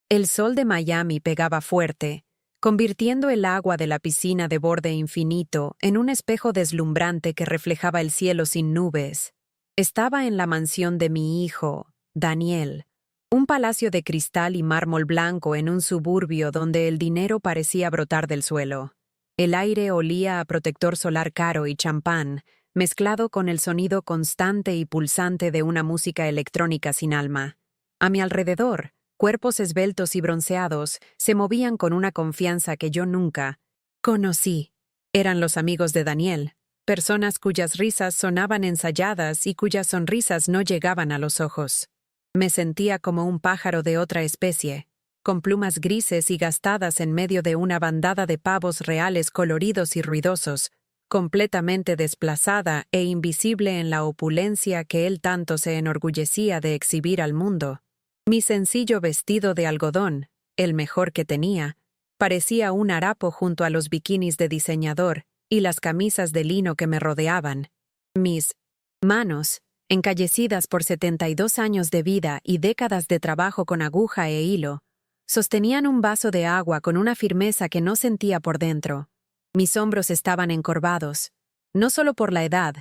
El sol de Miami pegaba fuerte, convirtiendo el agua de la piscina de borde infinito en un espejo deslumbrante que reflejaba el cielo sin nubes. Estaba en la mansión de mi hijo, Daniel, un palacio de cristal y mármol blanco en un suburbio donde el dinero parecía brotar del suelo. El aire olía a protector solar caro y champán, mezclado con el sonido constante y pulsante de una música electrónica sin alma. A mi alrededor, cuerpos esbeltos y bronceados se movían con una confianza que yo nunca conocí. Eran los amigos de Daniel, personas cuyas risas sonaban ensayadas y cuyas sonrisas no llegaban a los ojos. Me sentía como un pájaro de otra especie, con plumas grises y gastadas en medio de una bandada de pavos reales coloridos y ruidosos, completamente desplazada e invisible en la opulencia que él tanto se enorgullecía de exhibir al mundo. Mi sencillo vestido de algodón, el mejor que tenía, parecía un harapo junto a los bikinis de diseñador y las camisas de lino que me rodeaban. Mis manos, encallecidas por 72 años de vida y décadas de trabajo con aguja e hilo, sostenían un vaso de agua con una firmeza que no sentía por dentro. Mis hombros estaban encorvados, no solo por la edad,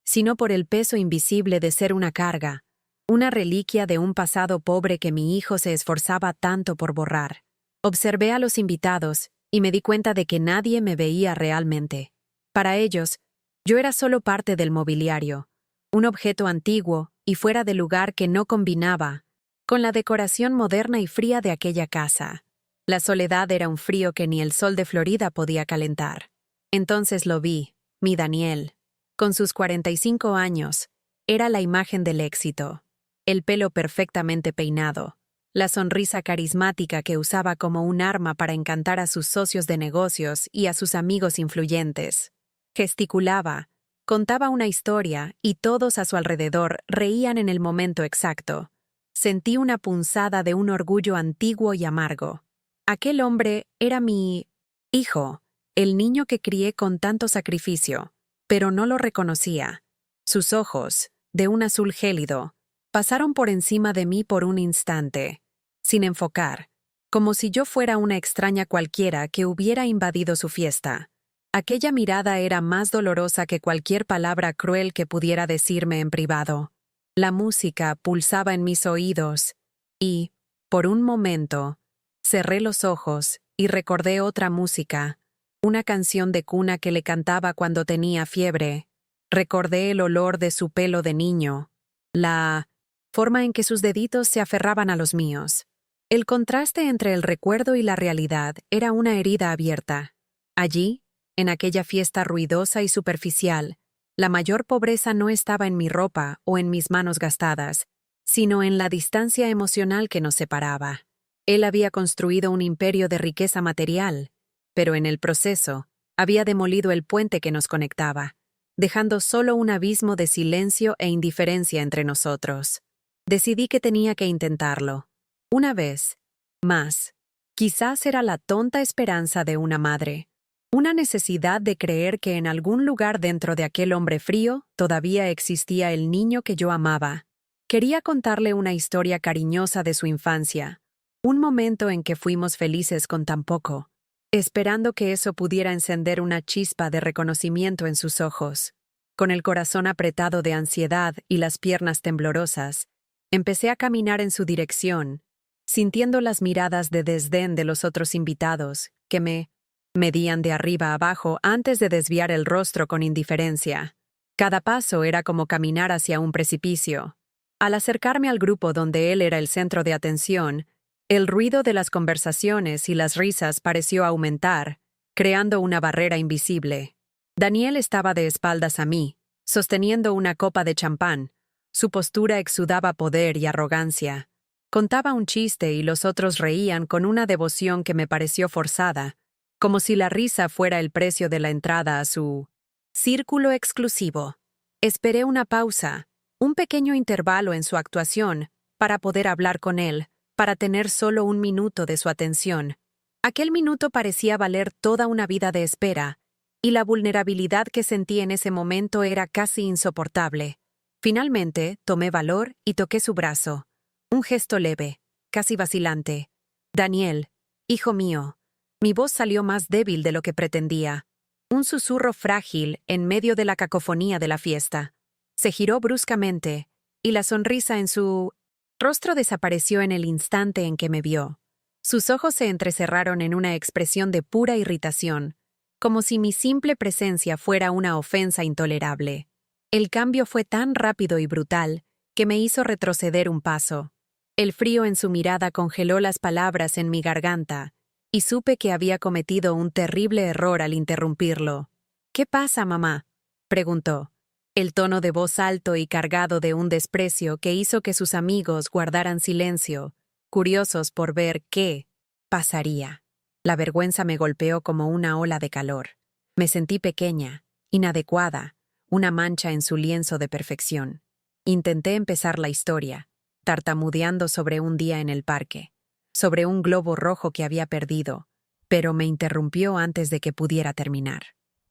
sino por el peso invisible de ser una carga, una reliquia de un pasado pobre que mi hijo se esforzaba tanto por borrar. Observé a los invitados y me di cuenta de que nadie me veía realmente. Para ellos, yo era solo parte del mobiliario, un objeto antiguo y fuera de lugar que no combinaba con la decoración moderna y fría de aquella casa. La soledad era un frío que ni el sol de Florida podía calentar. Entonces lo vi, mi Daniel. Con sus 45 años, era la imagen del éxito. El pelo perfectamente peinado, la sonrisa carismática que usaba como un arma para encantar a sus socios de negocios y a sus amigos influyentes. Gesticulaba, contaba una historia y todos a su alrededor reían en el momento exacto. Sentí una punzada de un orgullo antiguo y amargo. Aquel hombre era mi hijo, el niño que crié con tanto sacrificio, pero no lo reconocía. Sus ojos, de un azul gélido, pasaron por encima de mí por un instante, sin enfocar, como si yo fuera una extraña cualquiera que hubiera invadido su fiesta. Aquella mirada era más dolorosa que cualquier palabra cruel que pudiera decirme en privado. La música pulsaba en mis oídos y, por un momento, cerré los ojos y recordé otra música, una canción de cuna que le cantaba cuando tenía fiebre. Recordé el olor de su pelo de niño, la forma en que sus deditos se aferraban a los míos. El contraste entre el recuerdo y la realidad era una herida abierta. Allí, en aquella fiesta ruidosa y superficial, la mayor pobreza no estaba en mi ropa o en mis manos gastadas, sino en la distancia emocional que nos separaba. Él había construido un imperio de riqueza material, pero en el proceso, había demolido el puente que nos conectaba, dejando solo un abismo de silencio e indiferencia entre nosotros. Decidí que tenía que intentarlo. Una vez más. Quizás era la tonta esperanza de una madre. Una necesidad de creer que en algún lugar dentro de aquel hombre frío todavía existía el niño que yo amaba. Quería contarle una historia cariñosa de su infancia, un momento en que fuimos felices con tan poco, esperando que eso pudiera encender una chispa de reconocimiento en sus ojos. Con el corazón apretado de ansiedad y las piernas temblorosas, empecé a caminar en su dirección, sintiendo las miradas de desdén de los otros invitados, que me medían de arriba a abajo antes de desviar el rostro con indiferencia. Cada paso era como caminar hacia un precipicio. Al acercarme al grupo donde él era el centro de atención, el ruido de las conversaciones y las risas pareció aumentar, creando una barrera invisible. Daniel estaba de espaldas a mí, sosteniendo una copa de champán. Su postura exudaba poder y arrogancia. Contaba un chiste y los otros reían con una devoción que me pareció forzada, como si la risa fuera el precio de la entrada a su círculo exclusivo. Esperé una pausa, un pequeño intervalo en su actuación, para poder hablar con él, para tener solo un minuto de su atención. Aquel minuto parecía valer toda una vida de espera, y la vulnerabilidad que sentí en ese momento era casi insoportable. Finalmente, tomé valor y toqué su brazo. Un gesto leve, casi vacilante. Daniel, hijo mío. Mi voz salió más débil de lo que pretendía. Un susurro frágil en medio de la cacofonía de la fiesta. Se giró bruscamente, y la sonrisa en su rostro desapareció en el instante en que me vio. Sus ojos se entrecerraron en una expresión de pura irritación, como si mi simple presencia fuera una ofensa intolerable. El cambio fue tan rápido y brutal que me hizo retroceder un paso. El frío en su mirada congeló las palabras en mi garganta, y supe que había cometido un terrible error al interrumpirlo. «¿Qué pasa, mamá?», preguntó, el tono de voz alto y cargado de un desprecio que hizo que sus amigos guardaran silencio, curiosos por ver qué pasaría. La vergüenza me golpeó como una ola de calor. Me sentí pequeña, inadecuada, una mancha en su lienzo de perfección. Intenté empezar la historia, tartamudeando sobre un día en el parque, sobre un globo rojo que había perdido, pero me interrumpió antes de que pudiera terminar.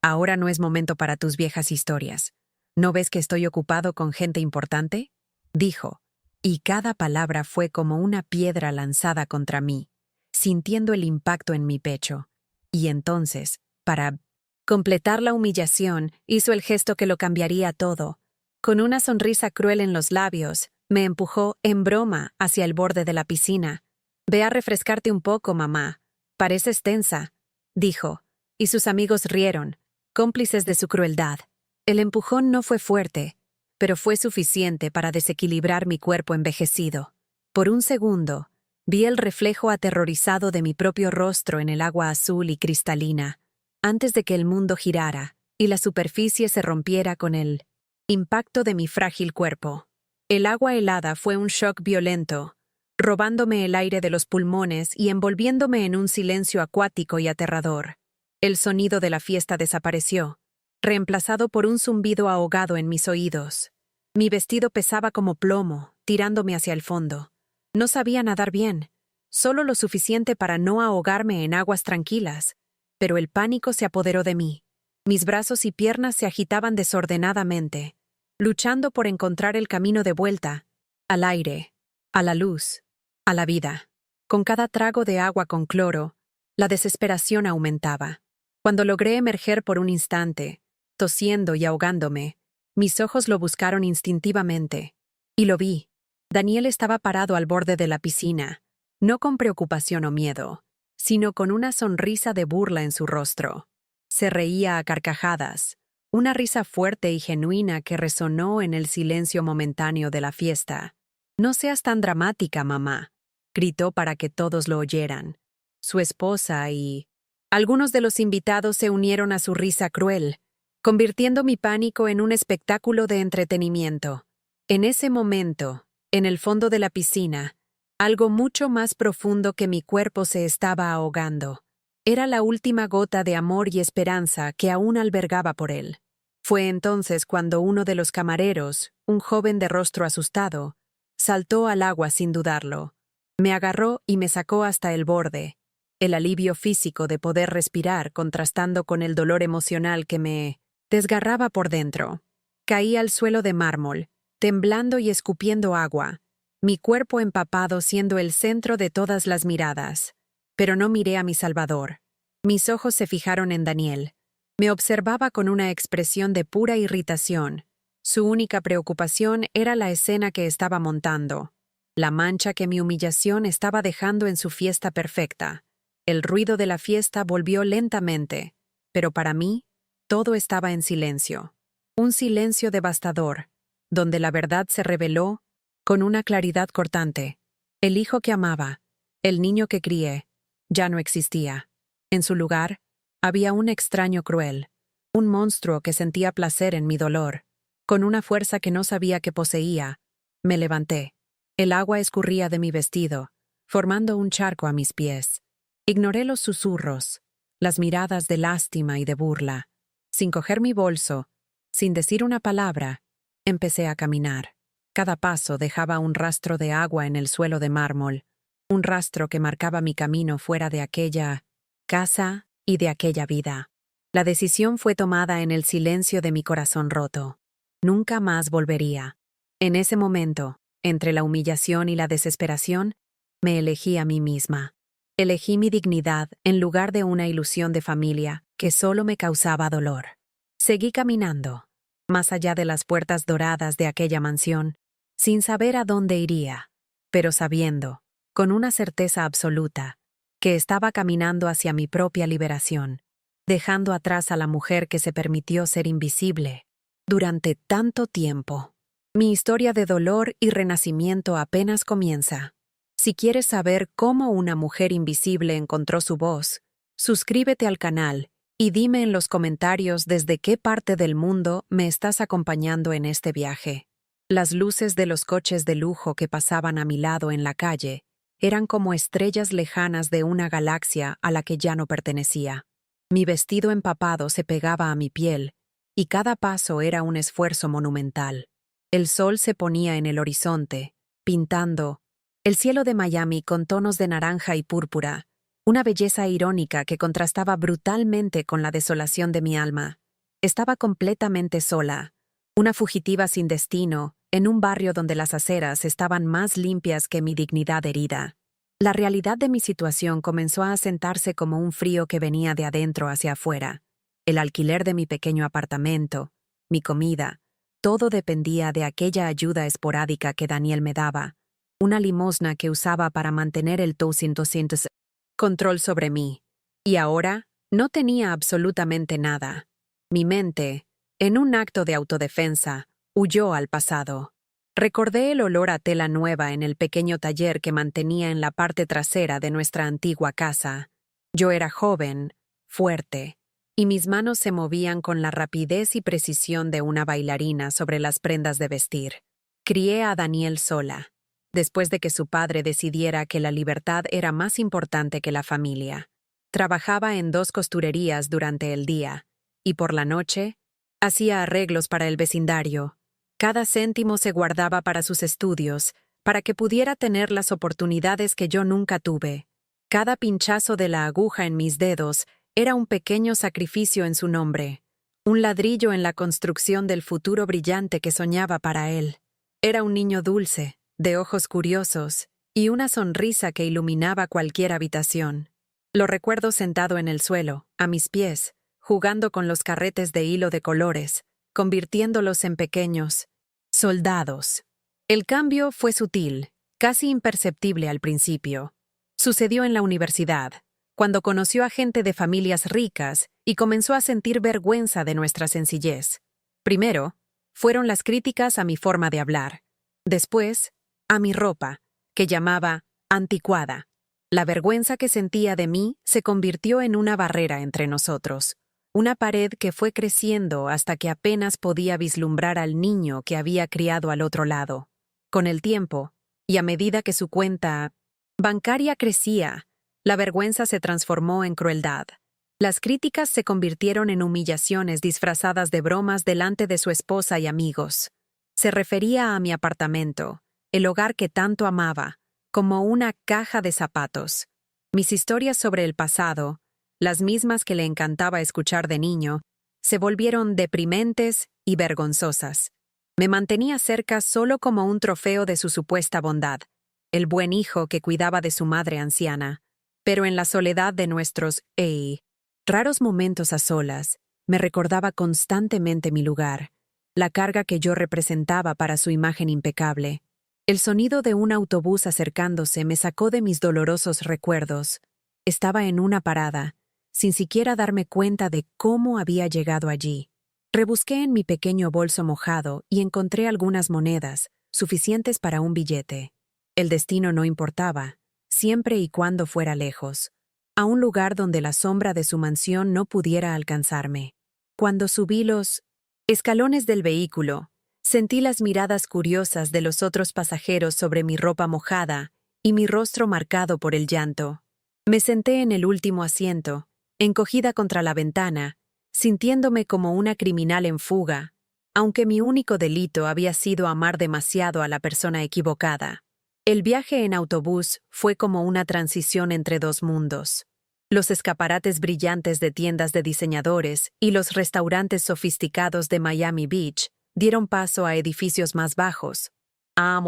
«Ahora no es momento para tus viejas historias. ¿No ves que estoy ocupado con gente importante?», dijo, y cada palabra fue como una piedra lanzada contra mí, sintiendo el impacto en mi pecho. Y entonces, para completar la humillación, hizo el gesto que lo cambiaría todo. Con una sonrisa cruel en los labios, me empujó, en broma, hacia el borde de la piscina. «Ve a refrescarte un poco, mamá. Pareces tensa», dijo, y sus amigos rieron, cómplices de su crueldad. El empujón no fue fuerte, pero fue suficiente para desequilibrar mi cuerpo envejecido. Por un segundo, vi el reflejo aterrorizado de mi propio rostro en el agua azul y cristalina, antes de que el mundo girara y la superficie se rompiera con el impacto de mi frágil cuerpo. El agua helada fue un shock violento, robándome el aire de los pulmones y envolviéndome en un silencio acuático y aterrador. El sonido de la fiesta desapareció, reemplazado por un zumbido ahogado en mis oídos. Mi vestido pesaba como plomo, tirándome hacia el fondo. No sabía nadar bien, solo lo suficiente para no ahogarme en aguas tranquilas, pero el pánico se apoderó de mí. Mis brazos y piernas se agitaban desordenadamente, luchando por encontrar el camino de vuelta, al aire, a la luz, a la vida. Con cada trago de agua con cloro, la desesperación aumentaba. Cuando logré emerger por un instante, tosiendo y ahogándome, mis ojos lo buscaron instintivamente. Y lo vi. Daniel estaba parado al borde de la piscina, no con preocupación o miedo, sino con una sonrisa de burla en su rostro. Se reía a carcajadas, una risa fuerte y genuina que resonó en el silencio momentáneo de la fiesta. «No seas tan dramática, mamá», gritó para que todos lo oyeran. Su esposa y algunos de los invitados se unieron a su risa cruel, convirtiendo mi pánico en un espectáculo de entretenimiento. En ese momento, en el fondo de la piscina, algo mucho más profundo que mi cuerpo se estaba ahogando. Era la última gota de amor y esperanza que aún albergaba por él. Fue entonces cuando uno de los camareros, un joven de rostro asustado, saltó al agua sin dudarlo. Me agarró y me sacó hasta el borde, el alivio físico de poder respirar contrastando con el dolor emocional que me desgarraba por dentro. Caí al suelo de mármol, temblando y escupiendo agua, mi cuerpo empapado siendo el centro de todas las miradas. Pero no miré a mi salvador. Mis ojos se fijaron en Daniel. Me observaba con una expresión de pura irritación. Su única preocupación era la escena que estaba montando, la mancha que mi humillación estaba dejando en su fiesta perfecta. El ruido de la fiesta volvió lentamente, pero para mí, todo estaba en silencio. Un silencio devastador, donde la verdad se reveló con una claridad cortante. El hijo que amaba, el niño que crié, ya no existía. En su lugar, había un extraño cruel, un monstruo que sentía placer en mi dolor. Con una fuerza que no sabía que poseía, me levanté. El agua escurría de mi vestido, formando un charco a mis pies. Ignoré los susurros, las miradas de lástima y de burla. Sin coger mi bolso, sin decir una palabra, empecé a caminar. Cada paso dejaba un rastro de agua en el suelo de mármol, un rastro que marcaba mi camino fuera de aquella casa y de aquella vida. La decisión fue tomada en el silencio de mi corazón roto. Nunca más volvería. En ese momento, entre la humillación y la desesperación, me elegí a mí misma. Elegí mi dignidad en lugar de una ilusión de familia que solo me causaba dolor. Seguí caminando, más allá de las puertas doradas de aquella mansión, sin saber a dónde iría, pero sabiendo, con una certeza absoluta, que estaba caminando hacia mi propia liberación, dejando atrás a la mujer que se permitió ser invisible durante tanto tiempo. Mi historia de dolor y renacimiento apenas comienza. Si quieres saber cómo una mujer invisible encontró su voz, suscríbete al canal y dime en los comentarios desde qué parte del mundo me estás acompañando en este viaje. Las luces de los coches de lujo que pasaban a mi lado en la calle eran como estrellas lejanas de una galaxia a la que ya no pertenecía. Mi vestido empapado se pegaba a mi piel, y cada paso era un esfuerzo monumental. El sol se ponía en el horizonte, pintando el cielo de Miami con tonos de naranja y púrpura, una belleza irónica que contrastaba brutalmente con la desolación de mi alma. Estaba completamente sola, una fugitiva sin destino, en un barrio donde las aceras estaban más limpias que mi dignidad herida. La realidad de mi situación comenzó a asentarse como un frío que venía de adentro hacia afuera. El alquiler de mi pequeño apartamento, mi comida, todo dependía de aquella ayuda esporádica que Daniel me daba, una limosna que usaba para mantener el 200 control sobre mí. Y ahora no tenía absolutamente nada. Mi mente, en un acto de autodefensa, huyó al pasado. Recordé el olor a tela nueva en el pequeño taller que mantenía en la parte trasera de nuestra antigua casa. Yo era joven, fuerte, y mis manos se movían con la rapidez y precisión de una bailarina sobre las prendas de vestir. Crié a Daniel sola, después de que su padre decidiera que la libertad era más importante que la familia. Trabajaba en 2 costurerías durante el día, y por la noche, hacía arreglos para el vecindario. Cada céntimo se guardaba para sus estudios, para que pudiera tener las oportunidades que yo nunca tuve. Cada pinchazo de la aguja en mis dedos era un pequeño sacrificio en su nombre, un ladrillo en la construcción del futuro brillante que soñaba para él. Era un niño dulce, de ojos curiosos, y una sonrisa que iluminaba cualquier habitación. Lo recuerdo sentado en el suelo, a mis pies, jugando con los carretes de hilo de colores, convirtiéndolos en pequeños soldados. El cambio fue sutil, casi imperceptible al principio. Sucedió en la universidad, cuando conoció a gente de familias ricas y comenzó a sentir vergüenza de nuestra sencillez. Primero, fueron las críticas a mi forma de hablar. Después, a mi ropa, que llamaba anticuada. La vergüenza que sentía de mí se convirtió en una barrera entre nosotros. Una pared que fue creciendo hasta que apenas podía vislumbrar al niño que había criado al otro lado. Con el tiempo, y a medida que su cuenta bancaria crecía, la vergüenza se transformó en crueldad. Las críticas se convirtieron en humillaciones disfrazadas de bromas delante de su esposa y amigos. Se refería a mi apartamento, el hogar que tanto amaba, como una caja de zapatos. Mis historias sobre el pasado, las mismas que le encantaba escuchar de niño, se volvieron deprimentes y vergonzosas. Me mantenía cerca solo como un trofeo de su supuesta bondad, el buen hijo que cuidaba de su madre anciana. Pero en la soledad de nuestros raros momentos a solas, me recordaba constantemente mi lugar, la carga que yo representaba para su imagen impecable. El sonido de un autobús acercándose me sacó de mis dolorosos recuerdos. Estaba en una parada, sin siquiera darme cuenta de cómo había llegado allí. Rebusqué en mi pequeño bolso mojado y encontré algunas monedas, suficientes para un billete. El destino no importaba, siempre y cuando fuera lejos, a un lugar donde la sombra de su mansión no pudiera alcanzarme. Cuando subí los escalones del vehículo, sentí las miradas curiosas de los otros pasajeros sobre mi ropa mojada y mi rostro marcado por el llanto. Me senté en el último asiento, encogida contra la ventana, sintiéndome como una criminal en fuga, aunque mi único delito había sido amar demasiado a la persona equivocada. El viaje en autobús fue como una transición entre 2 mundos. Los escaparates brillantes de tiendas de diseñadores y los restaurantes sofisticados de Miami Beach dieron paso a edificios más bajos, a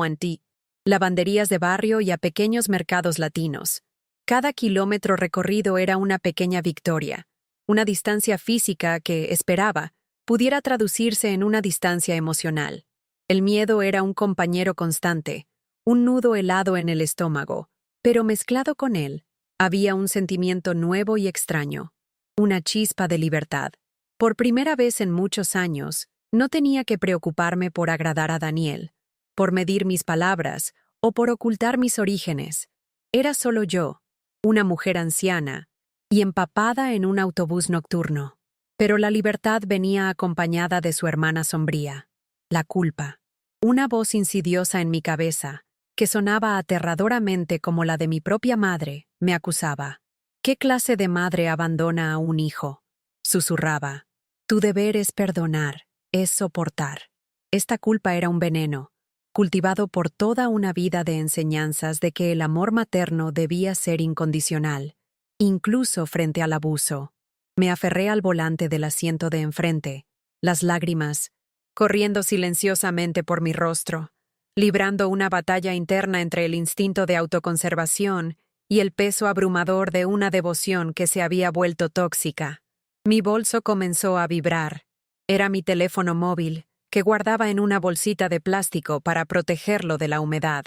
lavanderías de barrio y a pequeños mercados latinos. Cada kilómetro recorrido era una pequeña victoria, una distancia física que, esperaba, pudiera traducirse en una distancia emocional. El miedo era un compañero constante, un nudo helado en el estómago, pero mezclado con él, había un sentimiento nuevo y extraño, una chispa de libertad. Por primera vez en muchos años, no tenía que preocuparme por agradar a Daniel, por medir mis palabras o por ocultar mis orígenes. Era solo yo, una mujer anciana, y empapada en un autobús nocturno. Pero la libertad venía acompañada de su hermana sombría, la culpa. Una voz insidiosa en mi cabeza, que sonaba aterradoramente como la de mi propia madre, me acusaba. ¿Qué clase de madre abandona a un hijo? Susurraba. Tu deber es perdonar, es soportar. Esta culpa era un veneno, cultivado por toda una vida de enseñanzas de que el amor materno debía ser incondicional, incluso frente al abuso. Me aferré al volante del asiento de enfrente, las lágrimas, corriendo silenciosamente por mi rostro, librando una batalla interna entre el instinto de autoconservación y el peso abrumador de una devoción que se había vuelto tóxica. Mi bolso comenzó a vibrar. Era mi teléfono móvil, que guardaba en una bolsita de plástico para protegerlo de la humedad.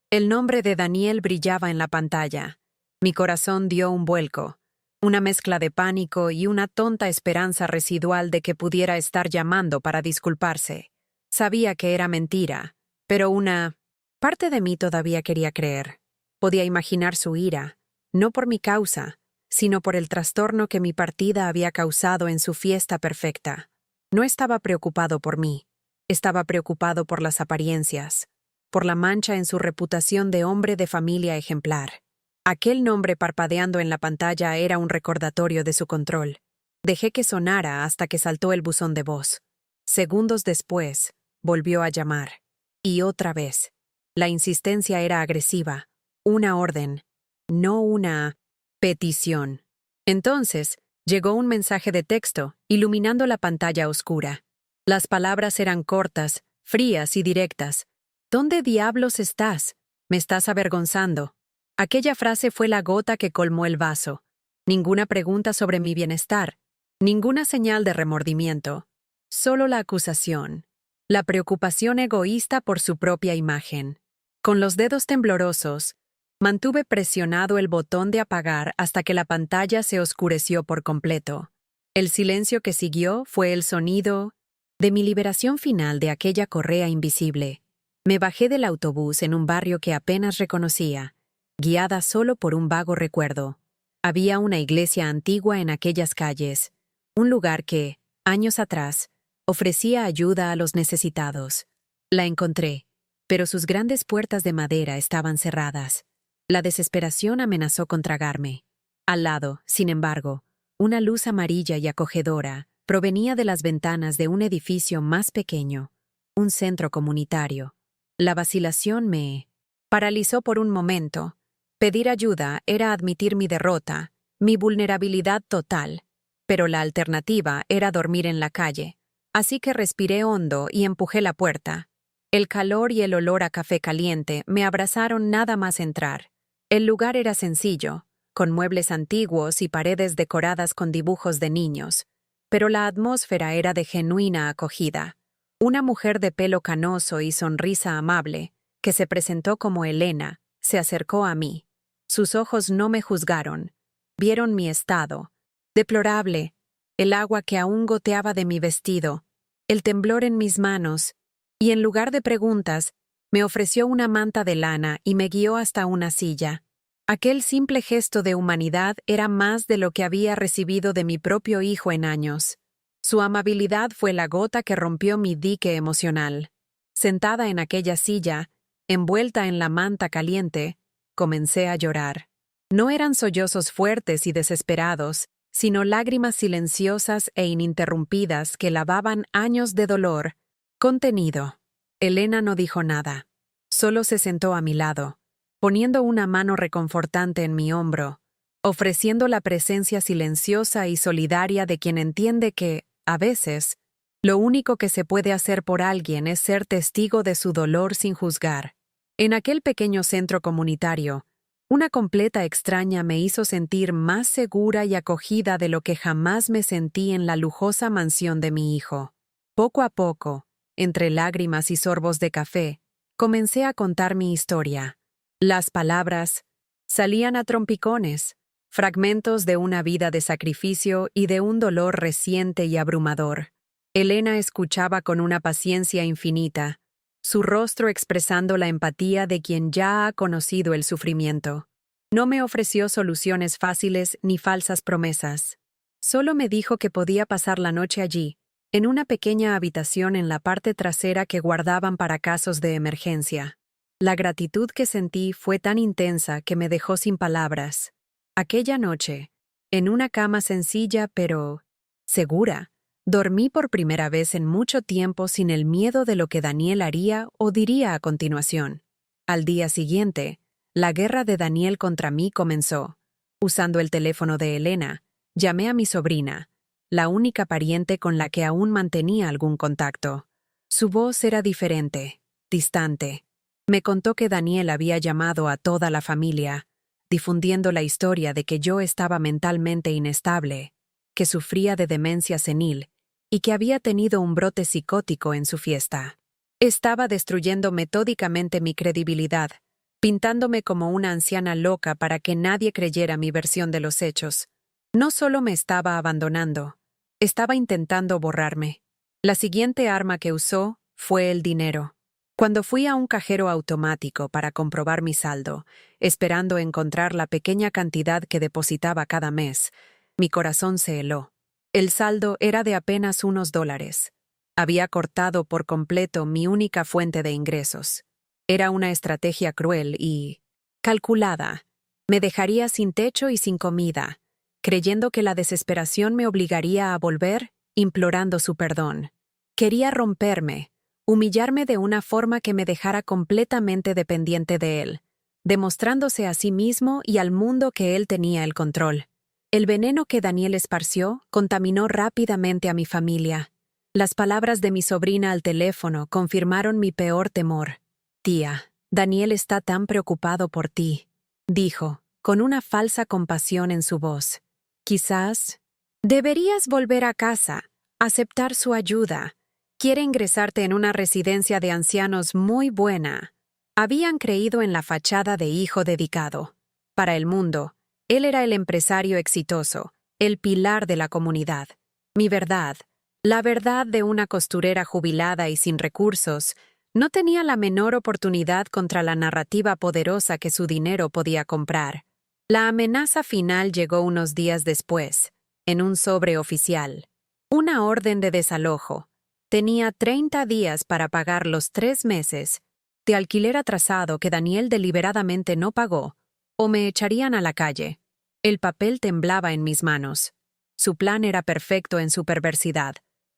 El nombre de Daniel brillaba en la pantalla. Mi corazón dio un vuelco, una mezcla de pánico y una tonta esperanza residual de que pudiera estar llamando para disculparse. Sabía que era mentira, pero una parte de mí todavía quería creer. Podía imaginar su ira, no por mi causa, sino por el trastorno que mi partida había causado en su fiesta perfecta. No estaba preocupado por mí, estaba preocupado por las apariencias, por la mancha en su reputación de hombre de familia ejemplar. Aquel nombre parpadeando en la pantalla era un recordatorio de su control. Dejé que sonara hasta que saltó el buzón de voz. Segundos después, volvió a llamar. Y otra vez. La insistencia era agresiva. Una orden, no una petición. Entonces, llegó un mensaje de texto, iluminando la pantalla oscura. Las palabras eran cortas, frías y directas. ¿Dónde diablos estás? Me estás avergonzando. Aquella frase fue la gota que colmó el vaso. Ninguna pregunta sobre mi bienestar, ninguna señal de remordimiento. Solo la acusación, la preocupación egoísta por su propia imagen. Con los dedos temblorosos, mantuve presionado el botón de apagar hasta que la pantalla se oscureció por completo. El silencio que siguió fue el sonido de mi liberación final de aquella correa invisible. Me bajé del autobús en un barrio que apenas reconocía, guiada solo por un vago recuerdo. Había una iglesia antigua en aquellas calles, un lugar que, años atrás, ofrecía ayuda a los necesitados. La encontré, pero sus grandes puertas de madera estaban cerradas. La desesperación amenazó con tragarme. Al lado, sin embargo, una luz amarilla y acogedora provenía de las ventanas de un edificio más pequeño, un centro comunitario. La vacilación me paralizó por un momento. Pedir ayuda era admitir mi derrota, mi vulnerabilidad total, pero la alternativa era dormir en la calle. Así que respiré hondo y empujé la puerta. El calor y el olor a café caliente me abrazaron nada más entrar. El lugar era sencillo, con muebles antiguos y paredes decoradas con dibujos de niños, pero la atmósfera era de genuina acogida. Una mujer de pelo canoso y sonrisa amable, que se presentó como Elena, se acercó a mí. Sus ojos no me juzgaron, vieron mi estado, deplorable, el agua que aún goteaba de mi vestido, el temblor en mis manos, y en lugar de preguntas, me ofreció una manta de lana y me guió hasta una silla. Aquel simple gesto de humanidad era más de lo que había recibido de mi propio hijo en años. Su amabilidad fue la gota que rompió mi dique emocional. Sentada en aquella silla, envuelta en la manta caliente, comencé a llorar. No eran sollozos fuertes y desesperados, sino lágrimas silenciosas e ininterrumpidas que lavaban años de dolor contenido. Elena no dijo nada. Solo se sentó a mi lado, poniendo una mano reconfortante en mi hombro, ofreciendo la presencia silenciosa y solidaria de quien entiende que, a veces, lo único que se puede hacer por alguien es ser testigo de su dolor sin juzgar. En aquel pequeño centro comunitario, Una completa extraña me hizo sentir más segura y acogida de lo que jamás me sentí en la lujosa mansión de mi hijo. Poco a poco, entre lágrimas y sorbos de café, comencé a contar mi historia. Las palabras salían a trompicones, fragmentos de una vida de sacrificio y de un dolor reciente y abrumador. Elena escuchaba con una paciencia infinita, su rostro expresando la empatía de quien ya ha conocido el sufrimiento. No me ofreció soluciones fáciles ni falsas promesas. Solo me dijo que podía pasar la noche allí, en una pequeña habitación en la parte trasera que guardaban para casos de emergencia. La gratitud que sentí fue tan intensa que me dejó sin palabras. Aquella noche, en una cama sencilla pero segura, dormí por primera vez en mucho tiempo sin el miedo de lo que Daniel haría o diría a continuación. Al día siguiente, la guerra de Daniel contra mí comenzó. Usando el teléfono de Elena, llamé a mi sobrina, la única pariente con la que aún mantenía algún contacto. Su voz era diferente, distante. Me contó que Daniel había llamado a toda la familia, difundiendo la historia de que yo estaba mentalmente inestable, que sufría de demencia senil y que había tenido un brote psicótico en su fiesta. Estaba destruyendo metódicamente mi credibilidad, pintándome como una anciana loca para que nadie creyera mi versión de los hechos. No solo me estaba abandonando, estaba intentando borrarme. La siguiente arma que usó fue el dinero. Cuando fui a un cajero automático para comprobar mi saldo, esperando encontrar la pequeña cantidad que depositaba cada mes, mi corazón se heló. El saldo era de apenas unos $. Había cortado por completo mi única fuente de ingresos. Era una estrategia cruel y calculada. Me dejaría sin techo y sin comida, creyendo que la desesperación me obligaría a volver, implorando su perdón. Quería romperme, humillarme de una forma que me dejara completamente dependiente de él, demostrándose a sí mismo y al mundo que él tenía el control. El veneno que Daniel esparció contaminó rápidamente a mi familia. Las palabras de mi sobrina al teléfono confirmaron mi peor temor. «Tía, Daniel está tan preocupado por ti», dijo, con una falsa compasión en su voz. «Quizás deberías volver a casa, aceptar su ayuda. Quiere ingresarte en una residencia de ancianos muy buena». Habían creído en la fachada de hijo dedicado. Para el mundo, él era el empresario exitoso, el pilar de la comunidad. Mi verdad, la verdad de una costurera jubilada y sin recursos, no tenía la menor oportunidad contra la narrativa poderosa que su dinero podía comprar. La amenaza final llegó unos días después, en un sobre oficial. Una orden de desalojo. Tenía 30 días para pagar los 3 meses de alquiler atrasado que Daniel deliberadamente no pagó, o me echarían a la calle. El papel temblaba en mis manos. Su plan era perfecto en su perversidad.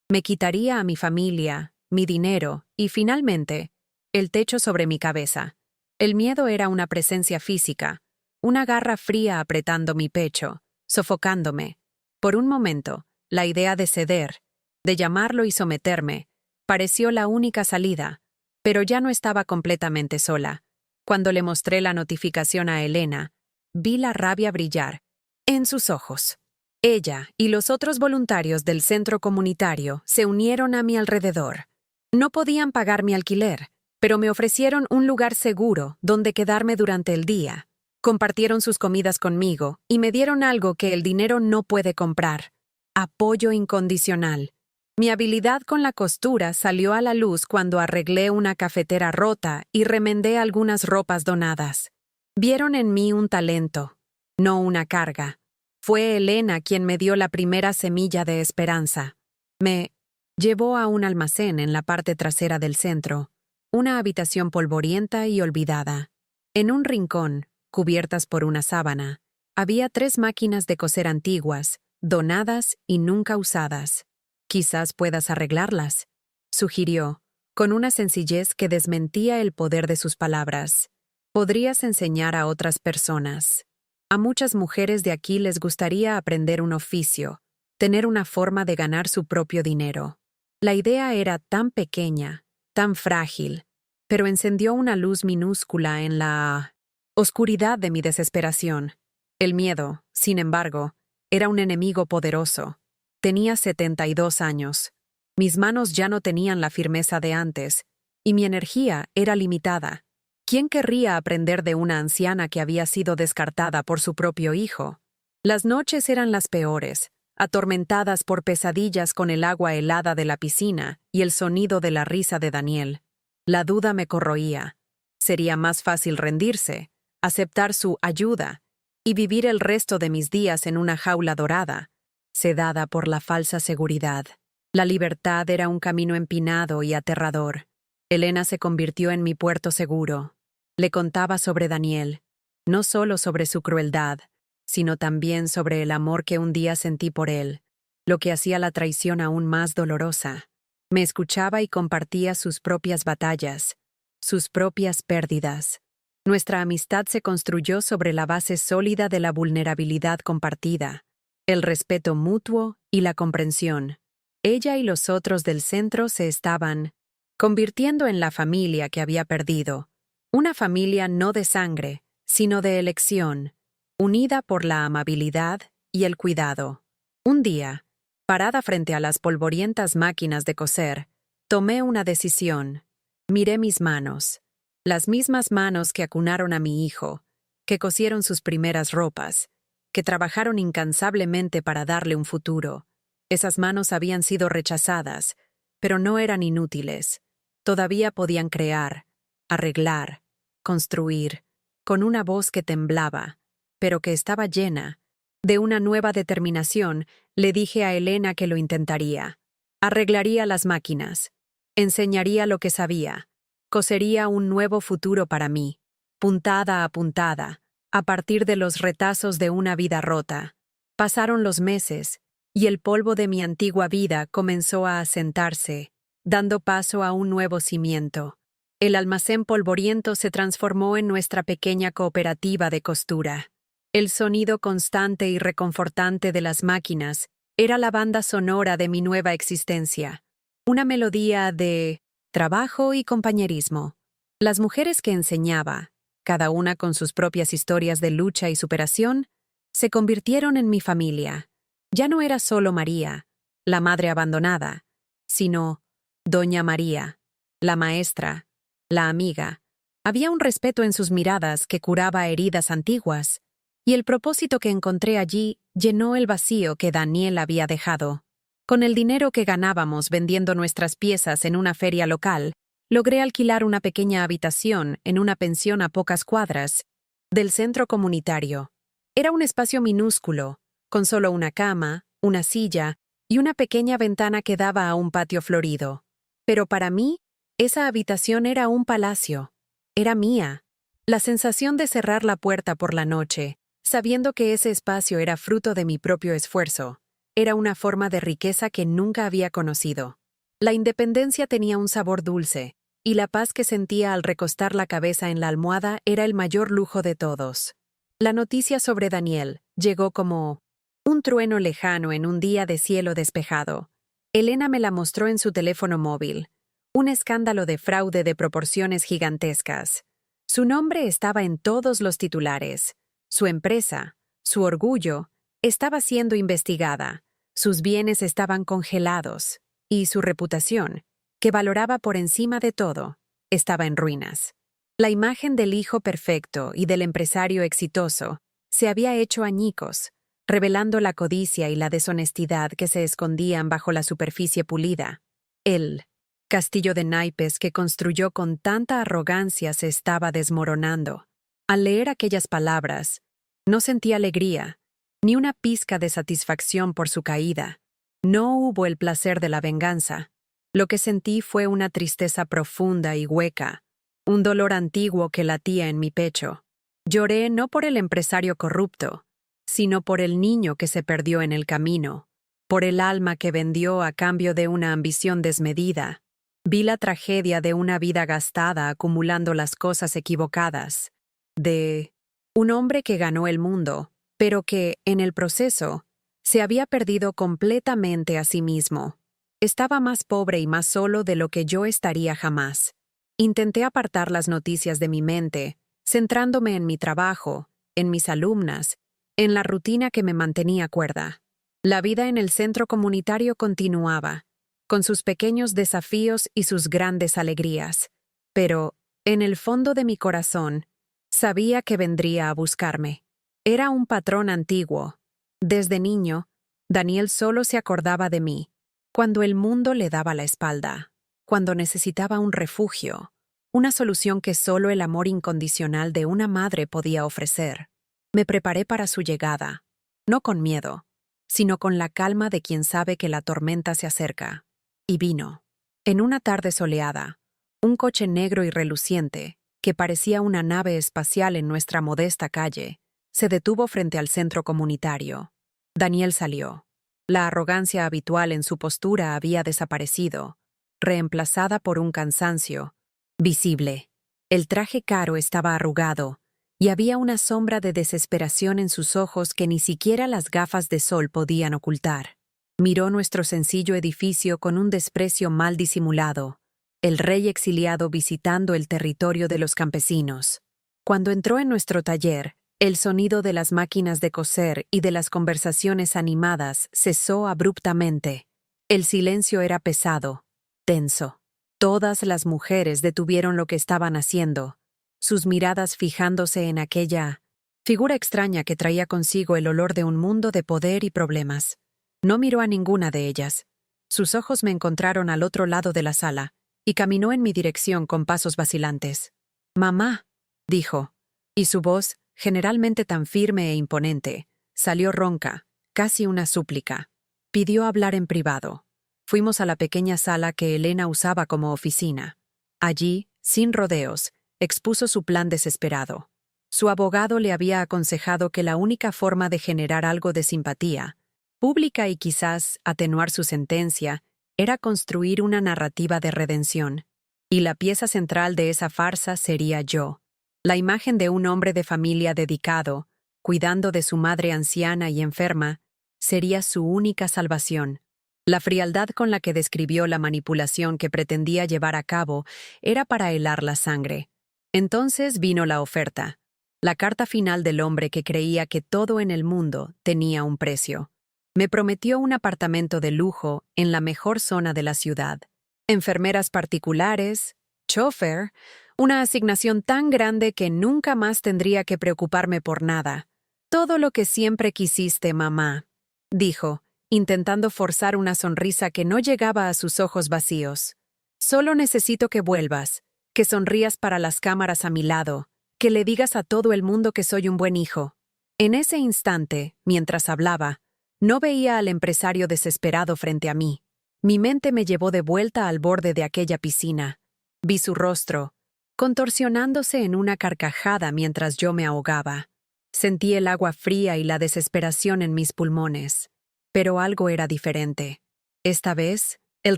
Me quitaría a mi familia, mi dinero y, finalmente, el techo sobre mi cabeza. El miedo era una presencia física, una garra fría apretando mi pecho, sofocándome. Por un momento, la idea de ceder, de llamarlo y someterme, pareció la única salida, pero ya no estaba completamente sola. Cuando le mostré la notificación a Elena, vi la rabia brillar en sus ojos. Ella y los otros voluntarios del centro comunitario se unieron a mi alrededor. No podían pagar mi alquiler, pero me ofrecieron un lugar seguro donde quedarme durante el día. Compartieron sus comidas conmigo y me dieron algo que el dinero no puede comprar: apoyo incondicional. Mi habilidad con la costura salió a la luz cuando arreglé una cafetera rota y remendé algunas ropas donadas. Vieron en mí un talento, no una carga. Fue Elena quien me dio la primera semilla de esperanza. Me llevó a un almacén en la parte trasera del centro, una habitación polvorienta y olvidada. En un rincón, cubiertas por una sábana, había 3 máquinas de coser antiguas, donadas y nunca usadas. «Quizás puedas arreglarlas», sugirió, con una sencillez que desmentía el poder de sus palabras. «Podrías enseñar a otras personas. A muchas mujeres de aquí les gustaría aprender un oficio, tener una forma de ganar su propio dinero». La idea era tan pequeña, tan frágil, pero encendió una luz minúscula en la oscuridad de mi desesperación. El miedo, sin embargo, era un enemigo poderoso. Tenía 72 años. Mis manos ya no tenían la firmeza de antes, y mi energía era limitada. ¿Quién querría aprender de una anciana que había sido descartada por su propio hijo? Las noches eran las peores, atormentadas por pesadillas con el agua helada de la piscina y el sonido de la risa de Daniel. La duda me corroía. Sería más fácil rendirse, aceptar su ayuda y vivir el resto de mis días en una jaula dorada, sedada por la falsa seguridad. La libertad era un camino empinado y aterrador. Elena se convirtió en mi puerto seguro. Le contaba sobre Daniel, no solo sobre su crueldad, sino también sobre el amor que un día sentí por él, lo que hacía la traición aún más dolorosa. Me escuchaba y compartía sus propias batallas, sus propias pérdidas. Nuestra amistad se construyó sobre la base sólida de la vulnerabilidad compartida, el respeto mutuo y la comprensión. Ella y los otros del centro se estaban convirtiendo en la familia que había perdido, una familia no de sangre, sino de elección, unida por la amabilidad y el cuidado. Un día, parada frente a las polvorientas máquinas de coser, tomé una decisión. Miré mis manos, las mismas manos que acunaron a mi hijo, que cosieron sus primeras ropas, que trabajaron incansablemente para darle un futuro. Esas manos habían sido rechazadas, pero no eran inútiles. Todavía podían crear, arreglar, construir, con una voz que temblaba, pero que estaba llena. De una nueva determinación, le dije a Elena que lo intentaría. Arreglaría las máquinas, enseñaría lo que sabía, cosería un nuevo futuro para mí, puntada a puntada, a partir de los retazos de una vida rota. Pasaron los meses, y el polvo de mi antigua vida comenzó a asentarse, dando paso a un nuevo cimiento. El almacén polvoriento se transformó en nuestra pequeña cooperativa de costura. El sonido constante y reconfortante de las máquinas era la banda sonora de mi nueva existencia, una melodía de trabajo y compañerismo. Las mujeres que enseñaba, cada una con sus propias historias de lucha y superación, se convirtieron en mi familia. Ya no era solo María, la madre abandonada, sino Doña María, la maestra, la amiga. Había un respeto en sus miradas que curaba heridas antiguas, y el propósito que encontré allí llenó el vacío que Daniel había dejado. Con el dinero que ganábamos vendiendo nuestras piezas en una feria local, logré alquilar una pequeña habitación en una pensión a pocas cuadras del centro comunitario. Era un espacio minúsculo, con solo una cama, una silla y una pequeña ventana que daba a un patio florido. Pero para mí, esa habitación era un palacio. Era mía. La sensación de cerrar la puerta por la noche, sabiendo que ese espacio era fruto de mi propio esfuerzo, era una forma de riqueza que nunca había conocido. La independencia tenía un sabor dulce, y la paz que sentía al recostar la cabeza en la almohada era el mayor lujo de todos. La noticia sobre Daniel llegó como un trueno lejano en un día de cielo despejado. Elena me la mostró en su teléfono móvil. Un escándalo de fraude de proporciones gigantescas. Su nombre estaba en todos los titulares. Su empresa, su orgullo, estaba siendo investigada. Sus bienes estaban congelados. Y su reputación, que valoraba por encima de todo, estaba en ruinas. La imagen del hijo perfecto y del empresario exitoso se había hecho añicos, revelando la codicia y la deshonestidad que se escondían bajo la superficie pulida. El castillo de naipes que construyó con tanta arrogancia se estaba desmoronando. Al leer aquellas palabras, no sentí alegría, ni una pizca de satisfacción por su caída. No hubo el placer de la venganza. Lo que sentí fue una tristeza profunda y hueca, un dolor antiguo que latía en mi pecho. Lloré no por el empresario corrupto, sino por el niño que se perdió en el camino, por el alma que vendió a cambio de una ambición desmedida. Vi la tragedia de una vida gastada acumulando las cosas equivocadas, de un hombre que ganó el mundo, pero que, en el proceso, se había perdido completamente a sí mismo. Estaba más pobre y más solo de lo que yo estaría jamás. Intenté apartar las noticias de mi mente, centrándome en mi trabajo, en mis alumnas, en la rutina que me mantenía cuerda. La vida en el centro comunitario continuaba, con sus pequeños desafíos y sus grandes alegrías. Pero, en el fondo de mi corazón, sabía que vendría a buscarme. Era un patrón antiguo. Desde niño, Daniel solo se acordaba de mí, cuando el mundo le daba la espalda, cuando necesitaba un refugio, una solución que solo el amor incondicional de una madre podía ofrecer. Me preparé para su llegada, no con miedo, sino con la calma de quien sabe que la tormenta se acerca. Y vino. En una tarde soleada, un coche negro y reluciente, que parecía una nave espacial en nuestra modesta calle, se detuvo frente al centro comunitario. Daniel salió. La arrogancia habitual en su postura había desaparecido, reemplazada por un cansancio visible. El traje caro estaba arrugado, y había una sombra de desesperación en sus ojos que ni siquiera las gafas de sol podían ocultar. Miró nuestro sencillo edificio con un desprecio mal disimulado, el rey exiliado visitando el territorio de los campesinos. Cuando entró en nuestro taller, el sonido de las máquinas de coser y de las conversaciones animadas cesó abruptamente. El silencio era pesado, tenso. Todas las mujeres detuvieron lo que estaban haciendo, sus miradas fijándose en aquella figura extraña que traía consigo el olor de un mundo de poder y problemas. No miró a ninguna de ellas. Sus ojos me encontraron al otro lado de la sala, y caminó en mi dirección con pasos vacilantes. «Mamá», dijo, y su voz, generalmente tan firme e imponente, salió ronca, casi una súplica. Pidió hablar en privado. Fuimos a la pequeña sala que Elena usaba como oficina. Allí, sin rodeos, expuso su plan desesperado. Su abogado le había aconsejado que la única forma de generar algo de simpatía, pública y quizás atenuar su sentencia, era construir una narrativa de redención. Y la pieza central de esa farsa sería yo, la imagen de un hombre de familia dedicado, cuidando de su madre anciana y enferma, sería su única salvación. La frialdad con la que describió la manipulación que pretendía llevar a cabo era para helar la sangre. Entonces vino la oferta, la carta final del hombre que creía que todo en el mundo tenía un precio. Me prometió un apartamento de lujo en la mejor zona de la ciudad, enfermeras particulares, chofer, una asignación tan grande que nunca más tendría que preocuparme por nada. «Todo lo que siempre quisiste, mamá», dijo, intentando forzar una sonrisa que no llegaba a sus ojos vacíos. «Solo necesito que vuelvas, que sonrías para las cámaras a mi lado, que le digas a todo el mundo que soy un buen hijo». En ese instante, mientras hablaba, no veía al empresario desesperado frente a mí. Mi mente me llevó de vuelta al borde de aquella piscina. Vi su rostro, contorsionándose en una carcajada mientras yo me ahogaba. Sentí el agua fría y la desesperación en mis pulmones. Pero algo era diferente. Esta vez, el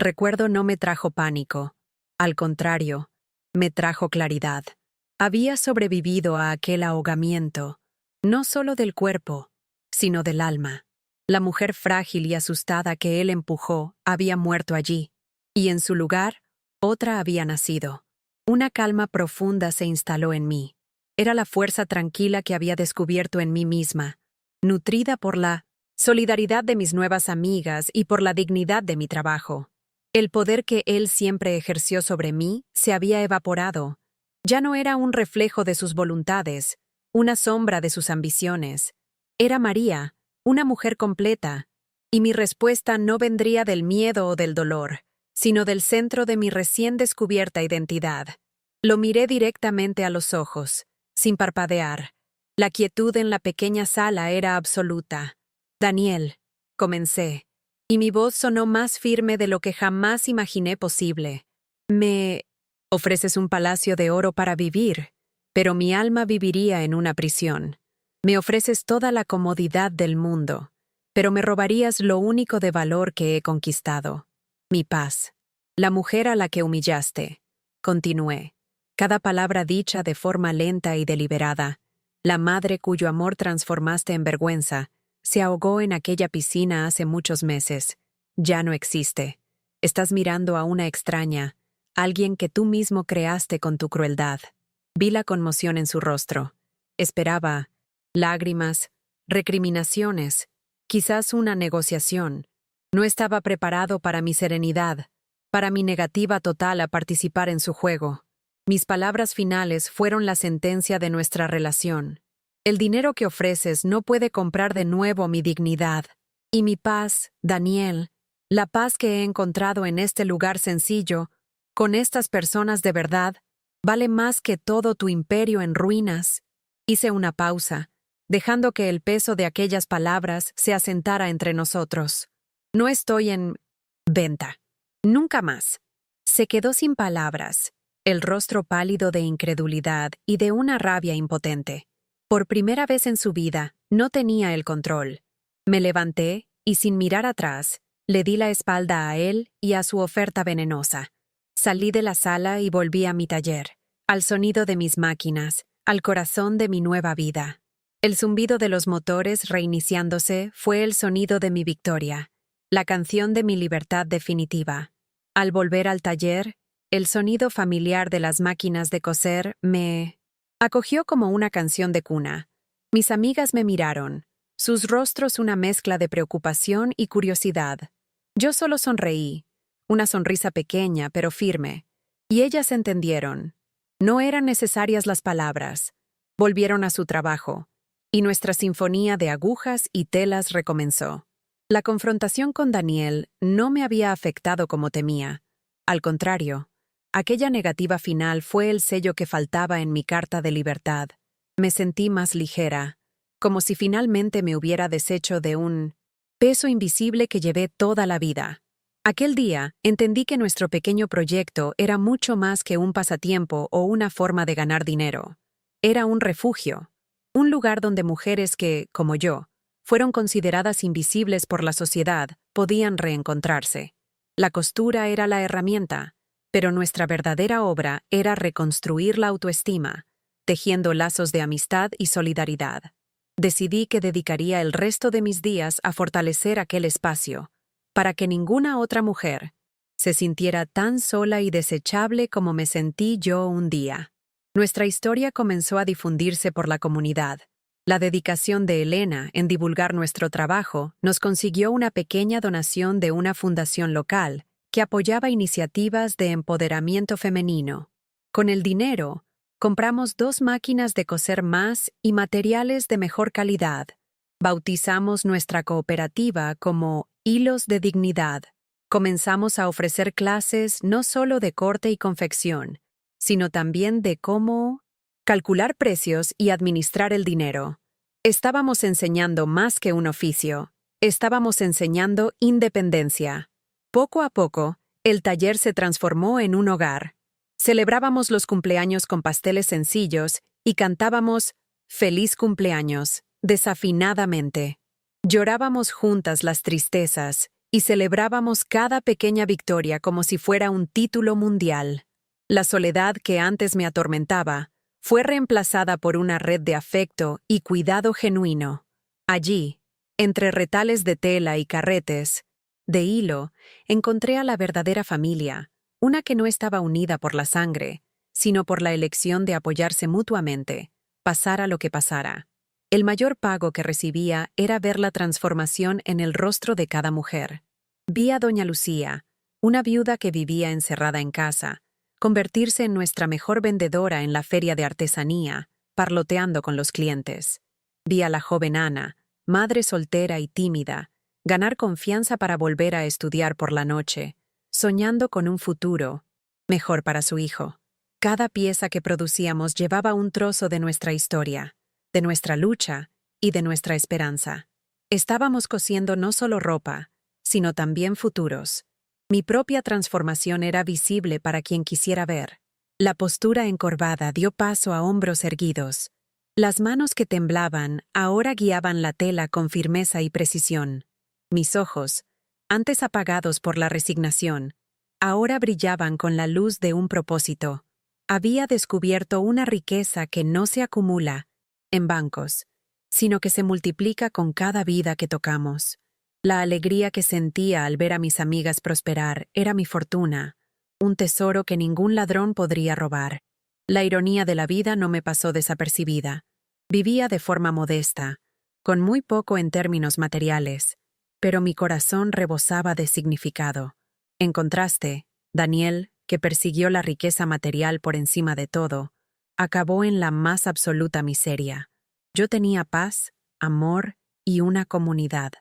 recuerdo no me trajo pánico. Al contrario, me trajo claridad. Había sobrevivido a aquel ahogamiento, no solo del cuerpo, sino del alma. La mujer frágil y asustada que él empujó había muerto allí, y en su lugar, otra había nacido. Una calma profunda se instaló en mí. Era la fuerza tranquila que había descubierto en mí misma, nutrida por la solidaridad de mis nuevas amigas y por la dignidad de mi trabajo. El poder que él siempre ejerció sobre mí se había evaporado. Ya no era un reflejo de sus voluntades, una sombra de sus ambiciones. Era María, una mujer completa, y mi respuesta no vendría del miedo o del dolor, sino del centro de mi recién descubierta identidad. Lo miré directamente a los ojos, sin parpadear. La quietud en la pequeña sala era absoluta. «Daniel», comencé, y mi voz sonó más firme de lo que jamás imaginé posible. «Me ofreces un palacio de oro para vivir, pero mi alma viviría en una prisión. Me ofreces toda la comodidad del mundo, pero me robarías lo único de valor que he conquistado, mi paz. La mujer a la que humillaste», continué, cada palabra dicha de forma lenta y deliberada, la madre cuyo amor transformaste en vergüenza, se ahogó en aquella piscina hace muchos meses. Ya no existe. Estás mirando a una extraña, alguien que tú mismo creaste con tu crueldad. Vi la conmoción en su rostro. Esperaba lágrimas, recriminaciones, quizás una negociación. No estaba preparado para mi serenidad, para mi negativa total a participar en su juego. Mis palabras finales fueron la sentencia de nuestra relación. El dinero que ofreces no puede comprar de nuevo mi dignidad. Y mi paz, Daniel, la paz que he encontrado en este lugar sencillo, con estas personas de verdad, vale más que todo tu imperio en ruinas. Hice una pausa, dejando que el peso de aquellas palabras se asentara entre nosotros. No estoy en venta. Nunca más. Se quedó sin palabras, el rostro pálido de incredulidad y de una rabia impotente. Por primera vez en su vida, no tenía el control. Me levanté y, sin mirar atrás, le di la espalda a él y a su oferta venenosa. Salí de la sala y volví a mi taller, al sonido de mis máquinas, al corazón de mi nueva vida. El zumbido de los motores reiniciándose fue el sonido de mi victoria, la canción de mi libertad definitiva. Al volver al taller, el sonido familiar de las máquinas de coser me acogió como una canción de cuna. Mis amigas me miraron, sus rostros una mezcla de preocupación y curiosidad. Yo solo sonreí, una sonrisa pequeña pero firme, y ellas entendieron. No eran necesarias las palabras. Volvieron a su trabajo, y nuestra sinfonía de agujas y telas recomenzó. La confrontación con Daniel no me había afectado como temía. Al contrario, aquella negativa final fue el sello que faltaba en mi carta de libertad. Me sentí más ligera, como si finalmente me hubiera deshecho de un peso invisible que llevé toda la vida. Aquel día entendí que nuestro pequeño proyecto era mucho más que un pasatiempo o una forma de ganar dinero. Era un refugio, un lugar donde mujeres que, como yo, fueron consideradas invisibles por la sociedad, podían reencontrarse. La costura era la herramienta, pero nuestra verdadera obra era reconstruir la autoestima, tejiendo lazos de amistad y solidaridad. Decidí que dedicaría el resto de mis días a fortalecer aquel espacio, para que ninguna otra mujer se sintiera tan sola y desechable como me sentí yo un día. Nuestra historia comenzó a difundirse por la comunidad. La dedicación de Elena en divulgar nuestro trabajo nos consiguió una pequeña donación de una fundación local que apoyaba iniciativas de empoderamiento femenino. Con el dinero, compramos 2 máquinas de coser más y materiales de mejor calidad. Bautizamos nuestra cooperativa como Hilos de Dignidad. Comenzamos a ofrecer clases no solo de corte y confección, sino también de cómo calcular precios y administrar el dinero. Estábamos enseñando más que un oficio. Estábamos enseñando independencia. Poco a poco, el taller se transformó en un hogar. Celebrábamos los cumpleaños con pasteles sencillos y cantábamos «Feliz cumpleaños», desafinadamente. Llorábamos juntas las tristezas y celebrábamos cada pequeña victoria como si fuera un título mundial. La soledad que antes me atormentaba fue reemplazada por una red de afecto y cuidado genuino. Allí, entre retales de tela y carretes de hilo, encontré a la verdadera familia, una que no estaba unida por la sangre, sino por la elección de apoyarse mutuamente, pasara lo que pasara. El mayor pago que recibía era ver la transformación en el rostro de cada mujer. Vi a doña Lucía, una viuda que vivía encerrada en casa, convertirse en nuestra mejor vendedora en la feria de artesanía, parloteando con los clientes. Vi a la joven Ana, madre soltera y tímida, ganar confianza para volver a estudiar por la noche, soñando con un futuro mejor para su hijo. Cada pieza que producíamos llevaba un trozo de nuestra historia, de nuestra lucha y de nuestra esperanza. Estábamos cosiendo no solo ropa, sino también futuros. Mi propia transformación era visible para quien quisiera ver. La postura encorvada dio paso a hombros erguidos. Las manos que temblaban ahora guiaban la tela con firmeza y precisión. Mis ojos, antes apagados por la resignación, ahora brillaban con la luz de un propósito. Había descubierto una riqueza que no se acumula en bancos, sino que se multiplica con cada vida que tocamos. La alegría que sentía al ver a mis amigas prosperar era mi fortuna, un tesoro que ningún ladrón podría robar. La ironía de la vida no me pasó desapercibida. Vivía de forma modesta, con muy poco en términos materiales, pero mi corazón rebosaba de significado. En contraste, Daniel, que persiguió la riqueza material por encima de todo, acabó en la más absoluta miseria. Yo tenía paz, amor y una comunidad.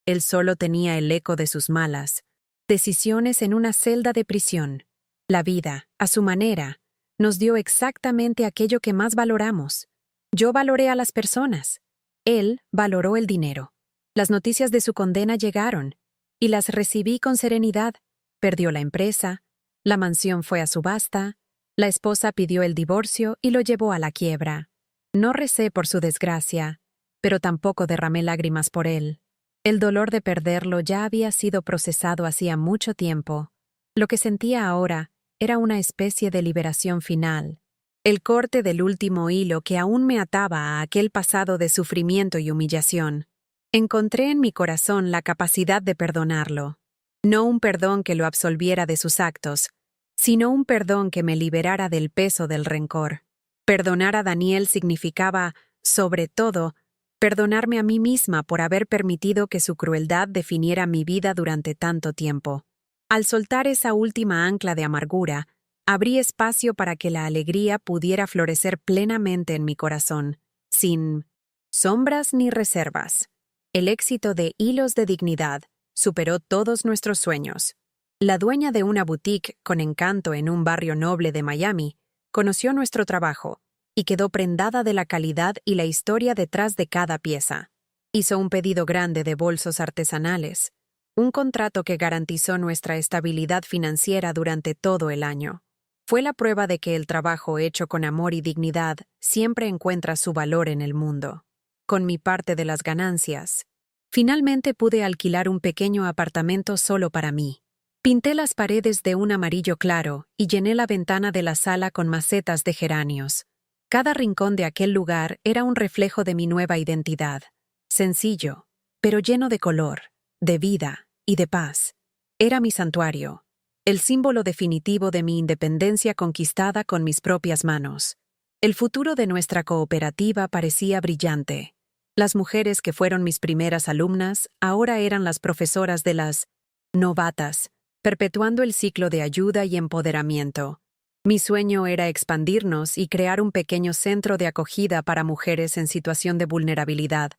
Él solo tenía el eco de sus malas decisiones en una celda de prisión. La vida, a su manera, nos dio exactamente aquello que más valoramos. Yo valoré a las personas. Él valoró el dinero. Las noticias de su condena llegaron, y las recibí con serenidad. Perdió la empresa, la mansión fue a subasta, la esposa pidió el divorcio y lo llevó a la quiebra. No recé por su desgracia, pero tampoco derramé lágrimas por él. El dolor de perderlo ya había sido procesado hacía mucho tiempo. Lo que sentía ahora era una especie de liberación final. El corte del último hilo que aún me ataba a aquel pasado de sufrimiento y humillación. Encontré en mi corazón la capacidad de perdonarlo. No un perdón que lo absolviera de sus actos, sino un perdón que me liberara del peso del rencor. Perdonar a Daniel significaba, sobre todo, perdonarme a mí misma por haber permitido que su crueldad definiera mi vida durante tanto tiempo. Al soltar esa última ancla de amargura, abrí espacio para que la alegría pudiera florecer plenamente en mi corazón, sin sombras ni reservas. El éxito de Hilos de Dignidad superó todos nuestros sueños. La dueña de una boutique con encanto en un barrio noble de Miami conoció nuestro trabajo y quedó prendada de la calidad y la historia detrás de cada pieza. Hizo un pedido grande de bolsos artesanales, un contrato que garantizó nuestra estabilidad financiera durante todo el año. Fue la prueba de que el trabajo hecho con amor y dignidad siempre encuentra su valor en el mundo. Con mi parte de las ganancias, finalmente pude alquilar un pequeño apartamento solo para mí. Pinté las paredes de un amarillo claro y llené la ventana de la sala con macetas de geranios. Cada rincón de aquel lugar era un reflejo de mi nueva identidad. Sencillo, pero lleno de color, de vida y de paz. Era mi santuario, el símbolo definitivo de mi independencia conquistada con mis propias manos. El futuro de nuestra cooperativa parecía brillante. Las mujeres que fueron mis primeras alumnas ahora eran las profesoras de las novatas, perpetuando el ciclo de ayuda y empoderamiento. Mi sueño era expandirnos y crear un pequeño centro de acogida para mujeres en situación de vulnerabilidad,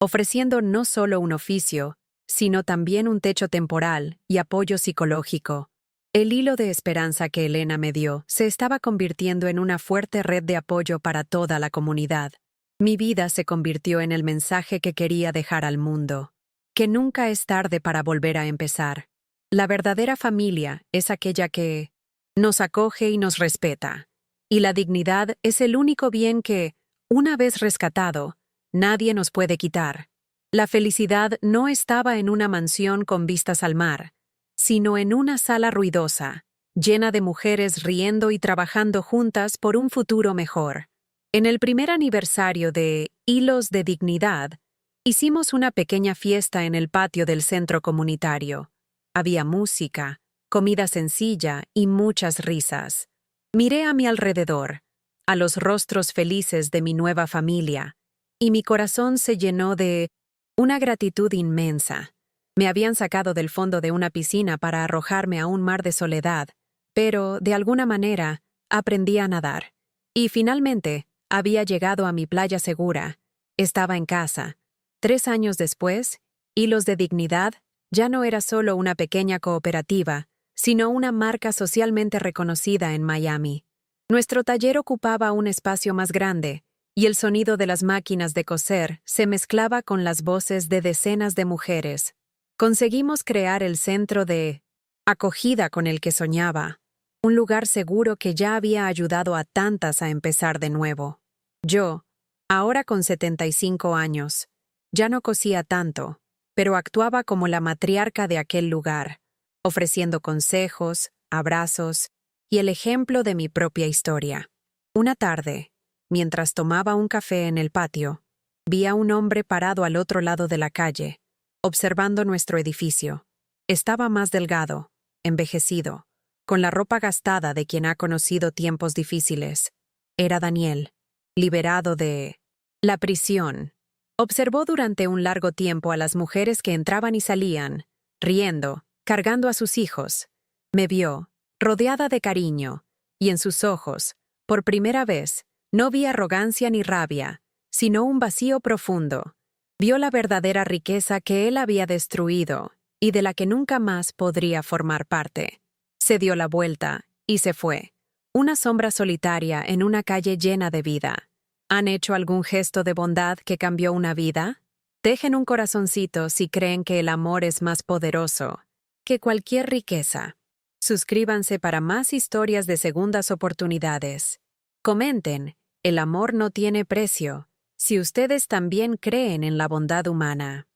ofreciendo no solo un oficio, sino también un techo temporal y apoyo psicológico. El hilo de esperanza que Elena me dio se estaba convirtiendo en una fuerte red de apoyo para toda la comunidad. Mi vida se convirtió en el mensaje que quería dejar al mundo, que nunca es tarde para volver a empezar. La verdadera familia es aquella que nos acoge y nos respeta, y la dignidad es el único bien que, una vez rescatado, nadie nos puede quitar. La felicidad no estaba en una mansión con vistas al mar, sino en una sala ruidosa, llena de mujeres riendo y trabajando juntas por un futuro mejor. En el primer aniversario de Hilos de Dignidad, hicimos una pequeña fiesta en el patio del centro comunitario. Había música, comida sencilla y muchas risas. Miré a mi alrededor, a los rostros felices de mi nueva familia, y mi corazón se llenó de una gratitud inmensa. Me habían sacado del fondo de una piscina para arrojarme a un mar de soledad, pero, de alguna manera, aprendí a nadar. Y finalmente, había llegado a mi playa segura. Estaba en casa. 3 años después, Hilos de Dignidad ya no era solo una pequeña cooperativa, sino una marca socialmente reconocida en Miami. Nuestro taller ocupaba un espacio más grande, y el sonido de las máquinas de coser se mezclaba con las voces de decenas de mujeres. Conseguimos crear el centro de acogida con el que soñaba, un lugar seguro que ya había ayudado a tantas a empezar de nuevo. Yo, ahora con 75 años, ya no cosía tanto, pero actuaba como la matriarca de aquel lugar, ofreciendo consejos, abrazos y el ejemplo de mi propia historia. Una tarde, mientras tomaba un café en el patio, vi a un hombre parado al otro lado de la calle, observando nuestro edificio. Estaba más delgado, envejecido, con la ropa gastada de quien ha conocido tiempos difíciles. Era Daniel, liberado de la prisión. Observó durante un largo tiempo a las mujeres que entraban y salían, riendo, cargando a sus hijos. Me vio, rodeada de cariño, y en sus ojos, por primera vez, no vi arrogancia ni rabia, sino un vacío profundo. Vio la verdadera riqueza que él había destruido y de la que nunca más podría formar parte. Se dio la vuelta y se fue. Una sombra solitaria en una calle llena de vida. ¿Han hecho algún gesto de bondad que cambió una vida? Dejen un corazoncito si creen que el amor es más poderoso que cualquier riqueza. Suscríbanse para más historias de segundas oportunidades. Comenten, el amor no tiene precio, si ustedes también creen en la bondad humana.